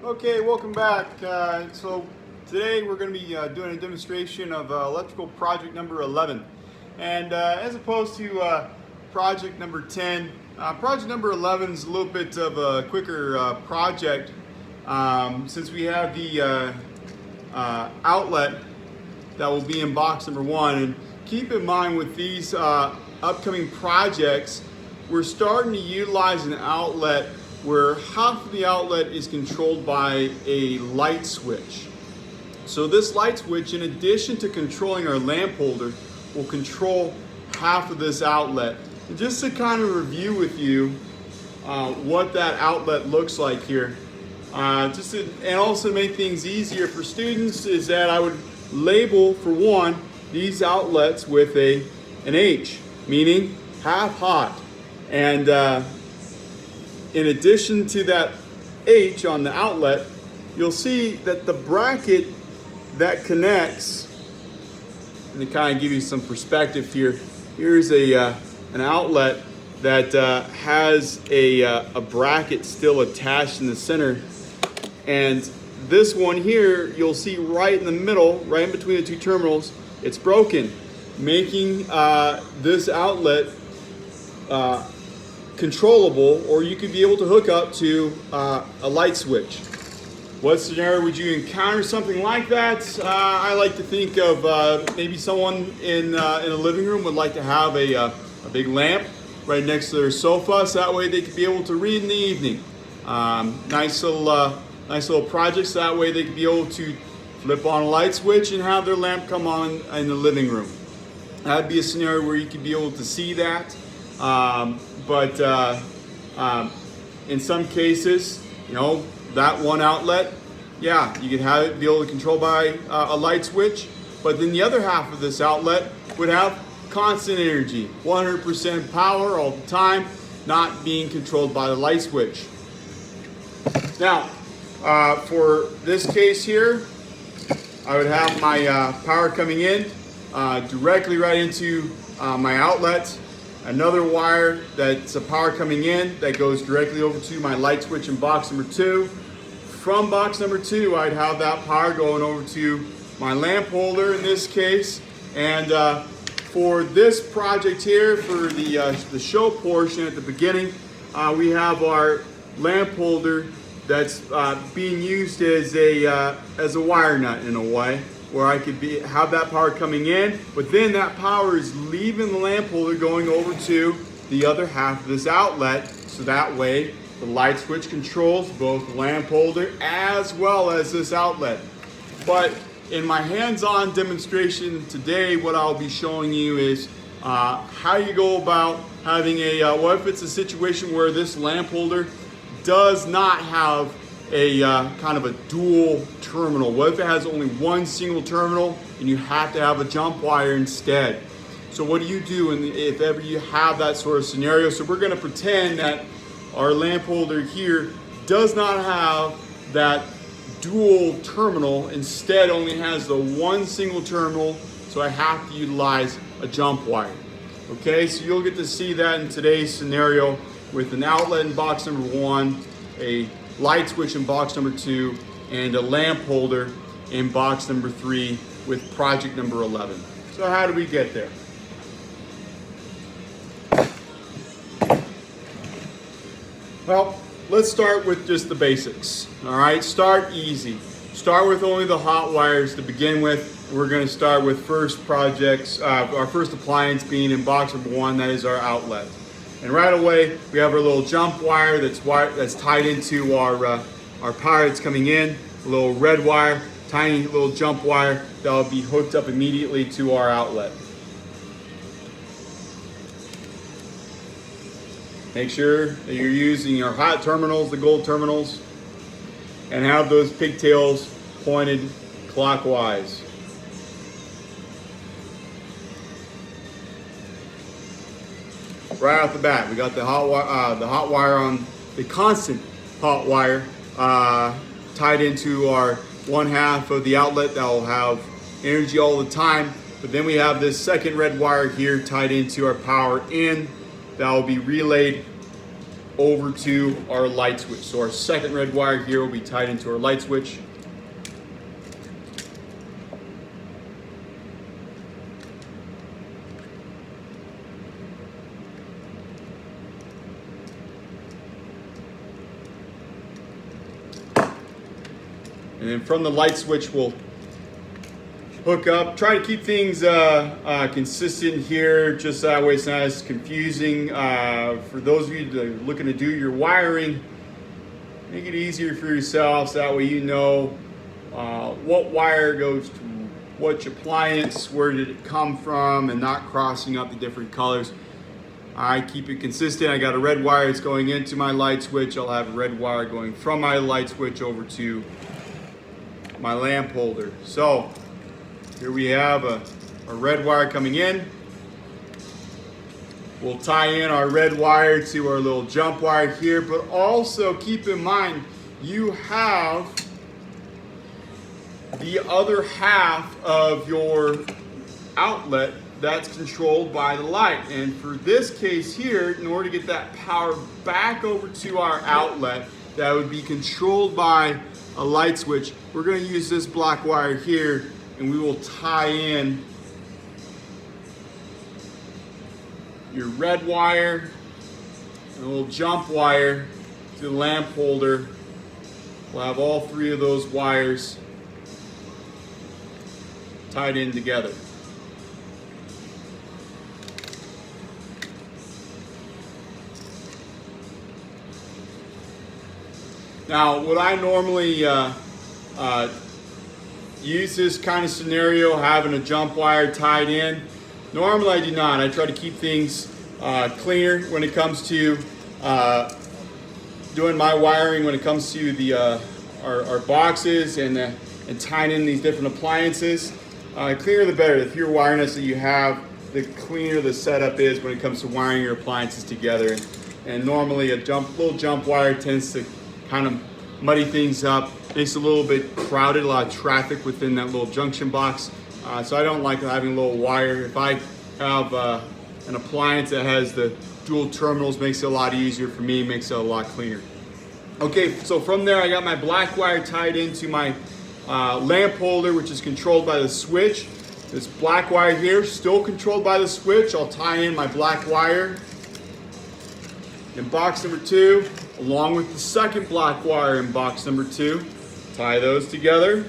Okay, welcome back. So today we're going to be doing a demonstration of electrical project number 11. And as opposed to project number 10, project number 11 is a little bit of a quicker project since we have the outlet that will be in box number 1. And keep in mind with these upcoming projects, we're starting to utilize an outlet where half of the outlet is controlled by a light switch. So this light switch, in addition to controlling our lamp holder, will control half of this outlet. And just to kind of review with you what that outlet looks like here, and also make things easier for students, is that I would label, for one, these outlets with an H, meaning half hot. And in addition to that H on the outlet, you'll see that the bracket that connects, and to kind of give you some perspective here, here's an outlet that has a bracket still attached in the center. And this one here, you'll see right in the middle, right in between the two terminals, it's broken, making this outlet controllable, or you could be able to hook up to a light switch. What scenario would you encounter something like that? I like to think of maybe someone in a living room would like to have a big lamp right next to their sofa, so that way they could be able to read in the evening. Nice little projects. That way they could be able to flip on a light switch and have their lamp come on in the living room. That'd be a scenario where you could be able to see that. But in some cases, that one outlet, yeah, you could have it be able to control by a light switch. But then the other half of this outlet would have constant energy, 100% power all the time, not being controlled by the light switch. Now, for this case here, I would have my power coming in directly right into my outlet. Another wire that's a power coming in that goes directly over to my light switch in box number 2. From box number 2, I'd have that power going over to my lamp holder in this case. And for this project here, for the show portion at the beginning, we have our lamp holder that's being used as a wire nut in a way, where I could have that power coming in, but then that power is leaving the lamp holder going over to the other half of this outlet, so that way the light switch controls both the lamp holder as well as this outlet. But in my hands-on demonstration today, what I'll be showing you is how you go about having what if it's a situation where this lamp holder does not have a kind of a dual terminal. What if it has only one single terminal and you have to have a jump wire instead? So what do you do if ever you have that sort of scenario? So we're going to pretend that our lamp holder here does not have that dual terminal, instead only has the one single terminal, so I have to utilize a jump wire. Okay, so you'll get to see that in today's scenario with an outlet in box number 1, a light switch in box number 2, and a lamp holder in box number 3 with project number 11. So how do we get there? Well, let's start with just the basics. All right, start easy. Start with only the hot wires to begin with. We're going to start with our first appliance being in box number 1, that is our outlet. And right away, we have our little jump wire that's tied into our power that's coming in. A little red wire, tiny little jump wire that will be hooked up immediately to our outlet. Make sure that you're using your hot terminals, the gold terminals, and have those pigtails pointed clockwise. Right off the bat, we got the hot wire on the constant hot wire tied into our one half of the outlet that will have energy all the time. But then we have this second red wire here tied into our power in that will be relayed over to our light switch. So our second red wire here will be tied into our light switch. And then from the light switch, we'll hook up. Try to keep things consistent here, just that way it's not as confusing. For those of you that are looking to do your wiring, make it easier for yourselves. That way you know what wire goes to which appliance, where did it come from, and not crossing up the different colors. I keep it consistent. I got a red wire that's going into my light switch. I'll have a red wire going from my light switch over to my lamp holder. So here we have a red wire coming in. We'll tie in our red wire to our little jump wire here, but also keep in mind you have the other half of your outlet that's controlled by the light. And for this case here, in order to get that power back over to our outlet that would be controlled by a light switch, we're going to use this black wire here, and we will tie in your red wire and a little jump wire to the lamp holder. We'll have all three of those wires tied in together. Now, would I normally use this kind of scenario, having a jump wire tied in? Normally I do not. I try to keep things cleaner when it comes to doing my wiring, when it comes to the our boxes and tying in these different appliances. Cleaner the better. The fewer wire nets that you have, the cleaner the setup is when it comes to wiring your appliances together. And normally a little jump wire tends to kind of muddy things up, makes it a little bit crowded, a lot of traffic within that little junction box. So I don't like having a little wire. If I have an appliance that has the dual terminals, makes it a lot easier for me, makes it a lot cleaner. Okay, so from there I got my black wire tied into my lamp holder, which is controlled by the switch. This black wire here, still controlled by the switch. I'll tie in my black wire in box number 2, along with the second black wire in box number 2. Tie those together.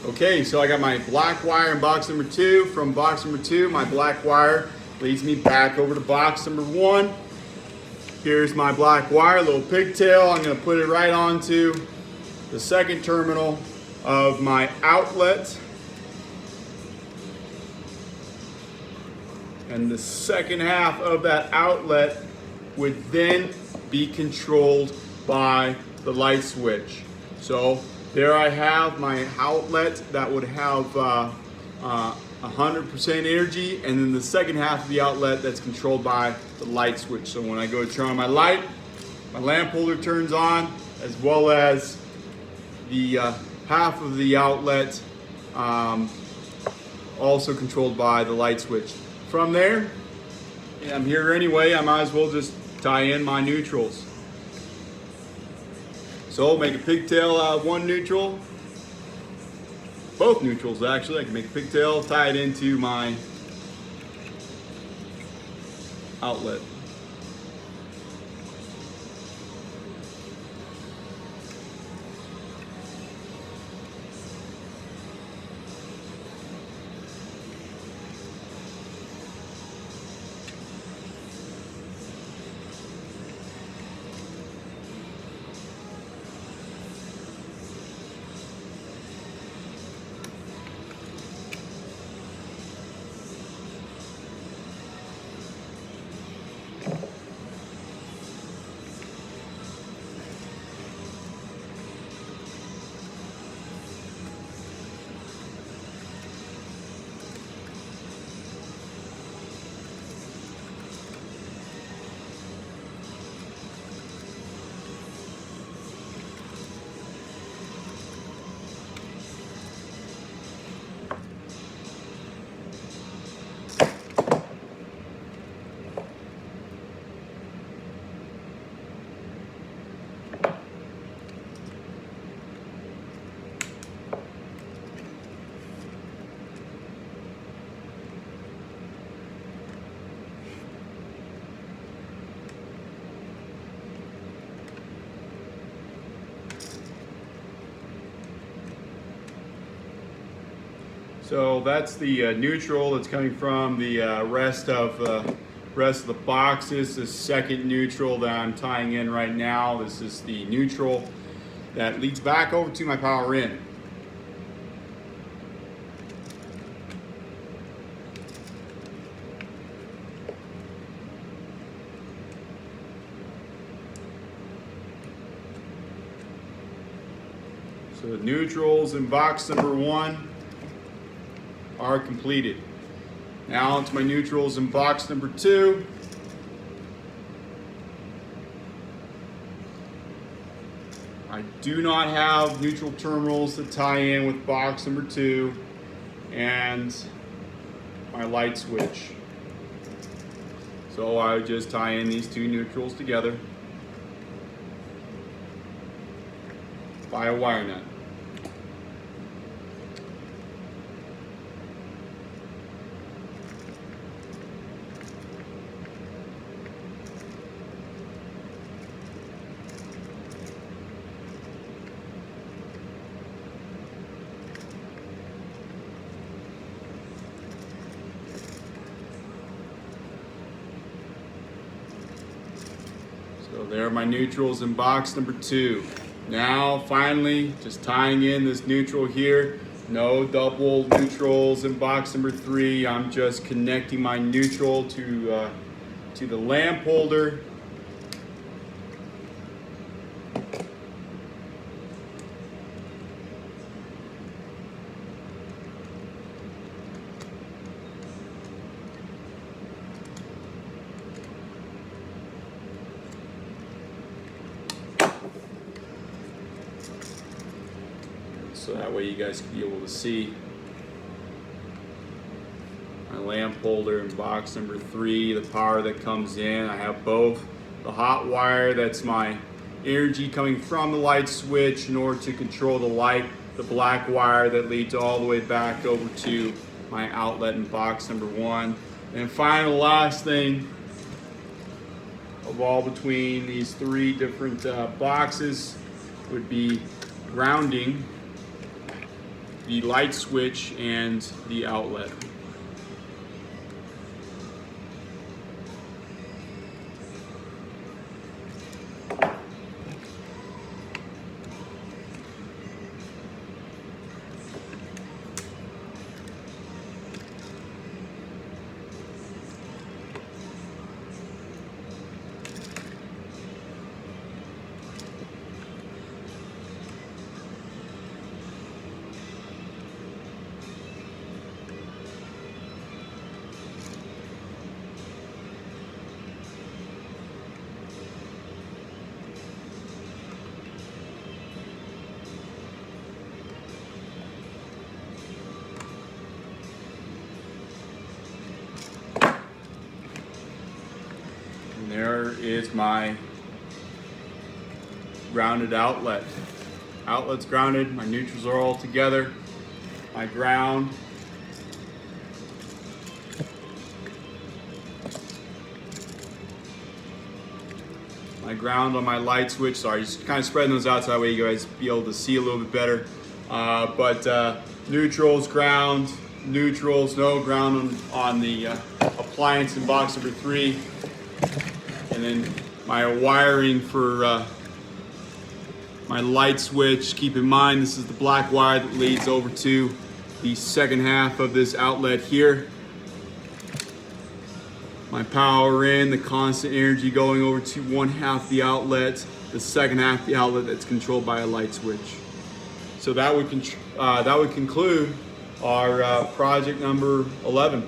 Okay, so I got my black wire in box number 2. From box number 2, my black wire leads me back over to box number 1. Here's my black wire, little pigtail. I'm going to put it right onto the second terminal of my outlet. And the second half of that outlet would then be controlled by the light switch. So there I have my outlet that would have 100% energy, and then the second half of the outlet that's controlled by the light switch. So when I go to turn on my light, my lamp holder turns on, as well as the half of the outlet also controlled by the light switch. From there, I'm here anyway, I might as well just tie in my neutrals. So make a pigtail out of one neutral. Both neutrals actually. I can make a pigtail, tie it into my outlet. So that's the neutral that's coming from the rest of the boxes. The second neutral that I'm tying in right now. This is the neutral that leads back over to my power in. So the neutrals in box number 1 are completed. Now onto my neutrals in box number 2. I do not have neutral terminals to tie in with box number 2 and my light switch. So I would just tie in these two neutrals together by a wire nut. So there are my neutrals in box number 2. Now finally, just tying in this neutral here. No double neutrals in box number 3. I'm just connecting my neutral to the lamp holder. So that way you guys can be able to see my lamp holder in box number 3, the power that comes in. I have both the hot wire, that's my energy coming from the light switch in order to control the light, the black wire that leads all the way back over to my outlet in box number 1. And finally, the last thing of all between these 3 different boxes would be grounding the light switch and the outlet. And there is my grounded outlet. Outlet's grounded, my neutrals are all together. My ground on my light switch. Sorry, just kind of spreading those out so that way you guys be able to see a little bit better. Neutrals, ground, neutrals, no ground on the appliance in box number 3. And then my wiring for my light switch. Keep in mind, this is the black wire that leads over to the second half of this outlet here. My power in, the constant energy going over to one half the outlet, the second half the outlet that's controlled by a light switch. So that would conclude our project number 11.